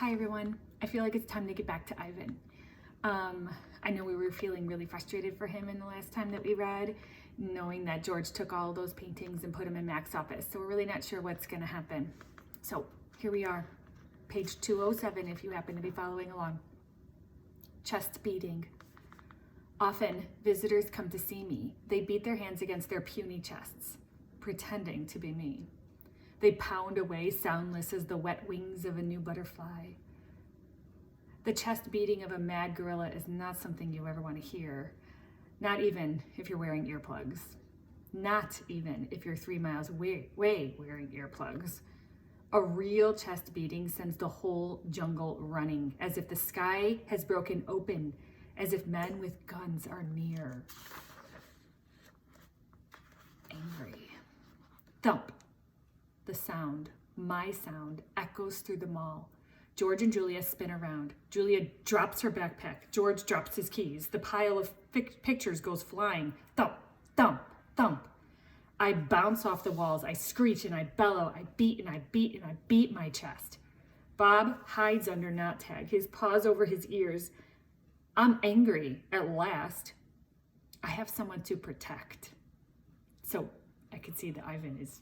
Hi everyone. I feel like it's time to get back to Ivan. I know we were feeling really frustrated for him in the last time that we read, knowing that George took all those paintings and put them in Mac's office. So we're really not sure what's going to happen. So here we are, page 207 if you happen to be following along. Chest beating. Often visitors come to see me. They beat their hands against their puny chests, pretending to be me. They pound away soundless as the wet wings of a new butterfly. The chest beating of a mad gorilla is not something you ever want to hear, not even if you're wearing earplugs, not even if you're 3 miles away wearing earplugs. A real chest beating sends the whole jungle running, as if the sky has broken open, as if men with guns are near. Angry. Thump. The sound, my sound, echoes through the mall. George and Julia spin around. Julia drops her backpack. George drops his keys. The pile of pictures goes flying. Thump, thump, thump. I bounce off the walls. I screech and I bellow. I beat and I beat and I beat my chest. Bob hides under knot tag, his paws over his ears. I'm angry at last. I have someone to protect. So I can see that Ivan is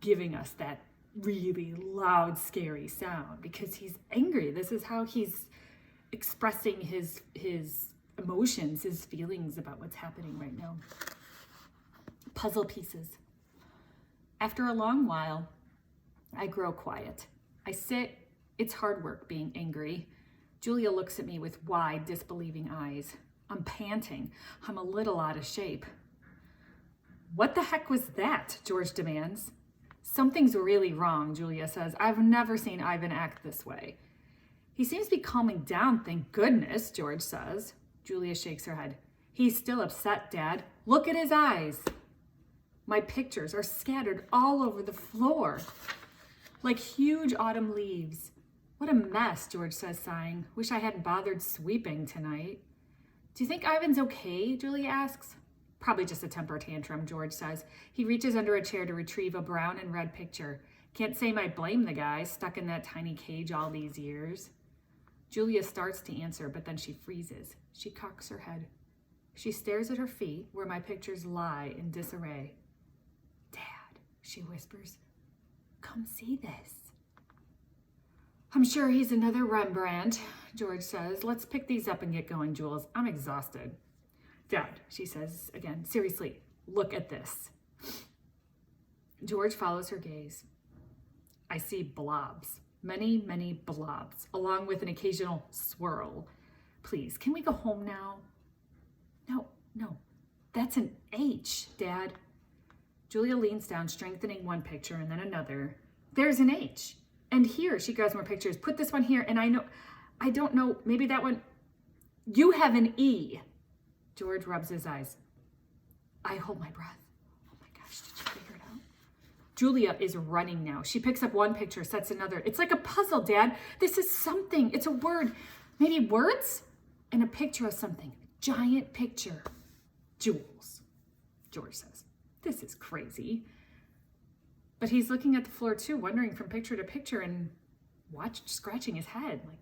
giving us that really loud, scary sound because he's angry. This is how he's expressing his emotions, his feelings about what's happening right now. Puzzle pieces. After a long while, I grow quiet. I sit. It's hard work being angry. Julia looks at me with wide, disbelieving eyes. I'm panting. I'm a little out of shape. What the heck was that? George demands. Something's really wrong, Julia says. I've never seen Ivan act this way. He seems to be calming down, thank goodness, George says. Julia shakes her head. He's still upset, Dad. Look at his eyes. My pictures are scattered all over the floor, like huge autumn leaves. What a mess, George says, sighing. Wish I hadn't bothered sweeping tonight. Do you think Ivan's okay? Julia asks. Probably just a temper tantrum, George says. He reaches under a chair to retrieve a brown and red picture. Can't say I blame the guy, stuck in that tiny cage all these years. Julia starts to answer, but then she freezes. She cocks her head. She stares at her feet, where my pictures lie in disarray. Dad, she whispers, come see this. I'm sure he's another Rembrandt, George says. Let's pick these up and get going, Jules. I'm exhausted. Dad, she says again, seriously, look at this. George follows her gaze. I see blobs, many, many blobs, along with an occasional swirl. Please, can we go home now? No, that's an H, Dad. Julia leans down, strengthening one picture and then another. There's an H. And here, she grabs more pictures. Put this one here, and I don't know, maybe that one. You have an E. George rubs his eyes. I hold my breath. Oh my gosh, did you figure it out? Julia is running now. She picks up one picture, sets another. It's like a puzzle, Dad. This is something. It's a word. Maybe words? And a picture of something. Giant picture. Jules, George says. This is crazy. But he's looking at the floor too, wondering from picture to picture and scratching his head. Like,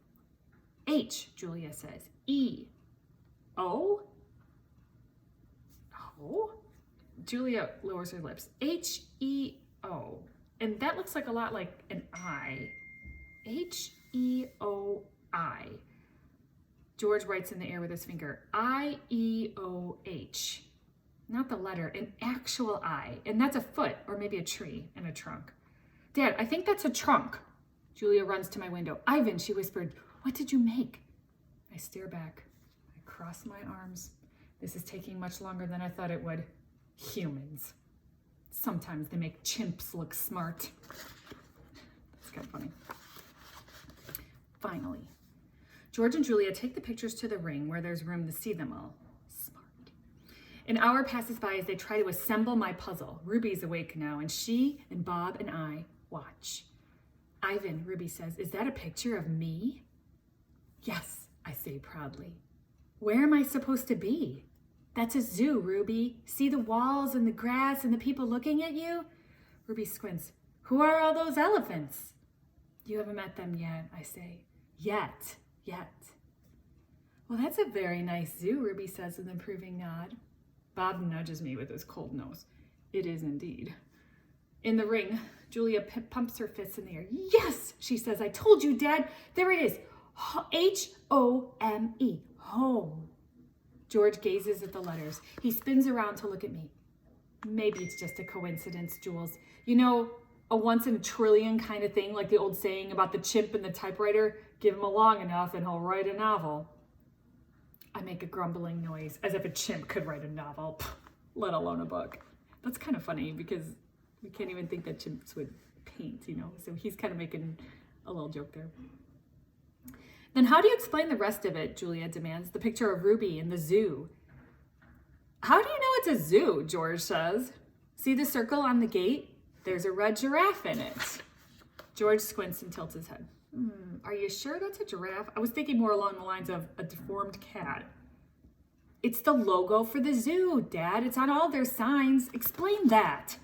H, Julia says. E. O? Oh? Julia lowers her lips. H-E-O. And that looks like a lot like an I. H-E-O-I. George writes in the air with his finger. I-E-O-H. Not the letter, an actual I. And that's a foot, or maybe a tree and a trunk. Dad, I think that's a trunk. Julia runs to my window. Ivan, she whispered, what did you make? I stare back. I cross my arms. This is taking much longer than I thought it would. Humans. Sometimes they make chimps look smart. That's kind of funny. Finally, George and Julia take the pictures to the ring where there's room to see them all. Smart. An hour passes by as they try to assemble my puzzle. Ruby's awake now, and she and Bob and I watch. Ivan, Ruby says, is that a picture of me? Yes, I say proudly. Where am I supposed to be? That's a zoo, Ruby. See the walls and the grass and the people looking at you? Ruby squints. Who are all those elephants? You haven't met them yet, I say. Yet. Well, that's a very nice zoo, Ruby says with an approving nod. Bob nudges me with his cold nose. It is indeed. In the ring, Julia pumps her fists in the air. Yes, she says. I told you, Dad. There it is. H-O-M-E. Home. George gazes at the letters. He spins around to look at me. Maybe it's just a coincidence, Jules. You know, a once in a trillion kind of thing, like the old saying about the chimp and the typewriter. Give him a long enough and he'll write a novel. I make a grumbling noise, as if a chimp could write a novel, let alone a book. That's kind of funny because we can't even think that chimps would paint, you know? So he's kind of making a little joke there. Then how do you explain the rest of it, Julia demands. The picture of Ruby in the zoo. How do you know it's a zoo, George says. See the circle on the gate? There's a red giraffe in it. George squints and tilts his head. Are you sure that's a giraffe? I was thinking more along the lines of a deformed cat. It's the logo for the zoo, Dad. It's on all their signs. Explain that.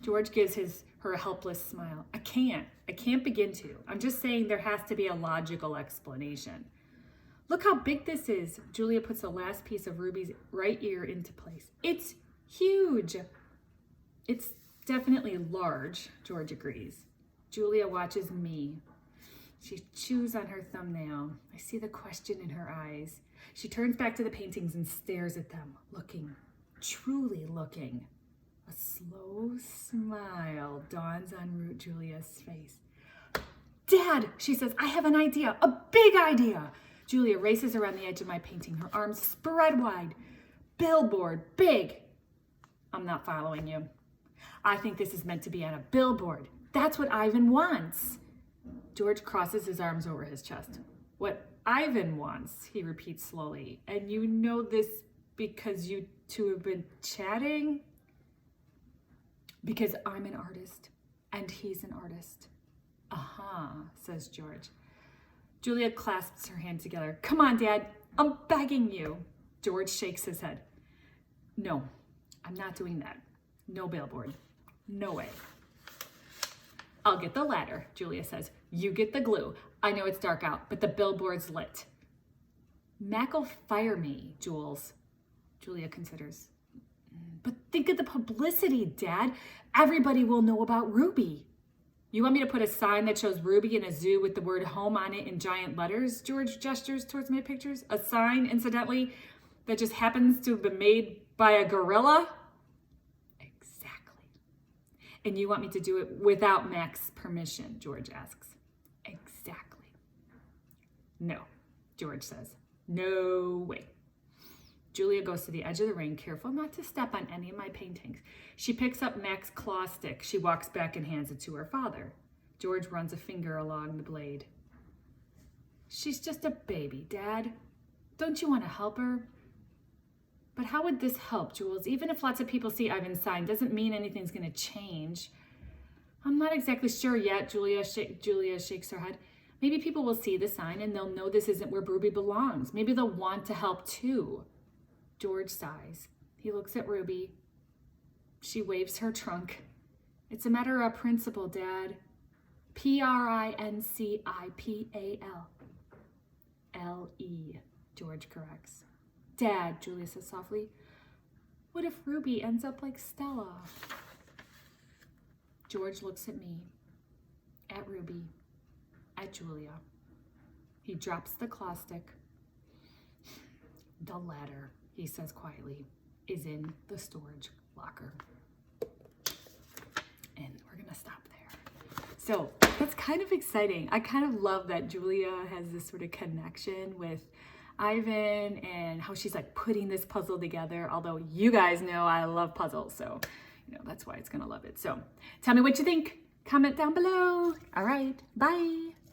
George gives her a helpless smile. I can't begin to. I'm just saying there has to be a logical explanation. Look how big this is. Julia puts the last piece of Ruby's right ear into place. It's huge. It's definitely large, George agrees. Julia watches me. She chews on her thumbnail. I see the question in her eyes. She turns back to the paintings and stares at them, looking, truly looking. A slow smile dawns on Julia's face. Dad, she says, I have an idea, a big idea. Julia races around the edge of my painting, her arms spread wide. Billboard, big. I'm not following you. I think this is meant to be on a billboard. That's what Ivan wants. George crosses his arms over his chest. What Ivan wants, he repeats slowly. And you know this because you two have been chatting? Because I'm an artist and he's an artist. Says George. Julia clasps her hands together. Come on, Dad, I'm begging you. George shakes his head. No, I'm not doing that. No billboard. No way. I'll get the ladder, Julia says. You get the glue. I know it's dark out, but the billboard's lit. Mac'll fire me, Jules. Julia considers. But think of the publicity, Dad. Everybody will know about Ruby. You want me to put a sign that shows Ruby in a zoo with the word home on it in giant letters? George gestures towards my pictures. A sign, incidentally, that just happens to have been made by a gorilla? Exactly. And you want me to do it without Mac's permission, George asks. Exactly. No, George says. No way. Julia goes to the edge of the ring, careful not to step on any of my paintings. She picks up Mac's claw stick. She walks back and hands it to her father. George runs a finger along the blade. She's just a baby, Dad. Don't you want to help her? But how would this help, Jules? Even if lots of people see Ivan's sign, doesn't mean anything's going to change. I'm not exactly sure yet, Julia shakes her head. Maybe people will see the sign and they'll know this isn't where Ruby belongs. Maybe they'll want to help too. George sighs. He looks at Ruby. She waves her trunk. It's a matter of principle, Dad. Principal. L-E, George corrects. Dad, Julia says softly, what if Ruby ends up like Stella? George looks at me, at Ruby, at Julia. He drops the claw stick. The ladder, he says quietly, is in the storage locker. And we're gonna stop there. So that's kind of exciting. I kind of love that Julia has this sort of connection with Ivan and how she's like putting this puzzle together. Although you guys know I love puzzles, so you know that's why it's gonna love it. So tell me what you think. Comment down below. All right, bye.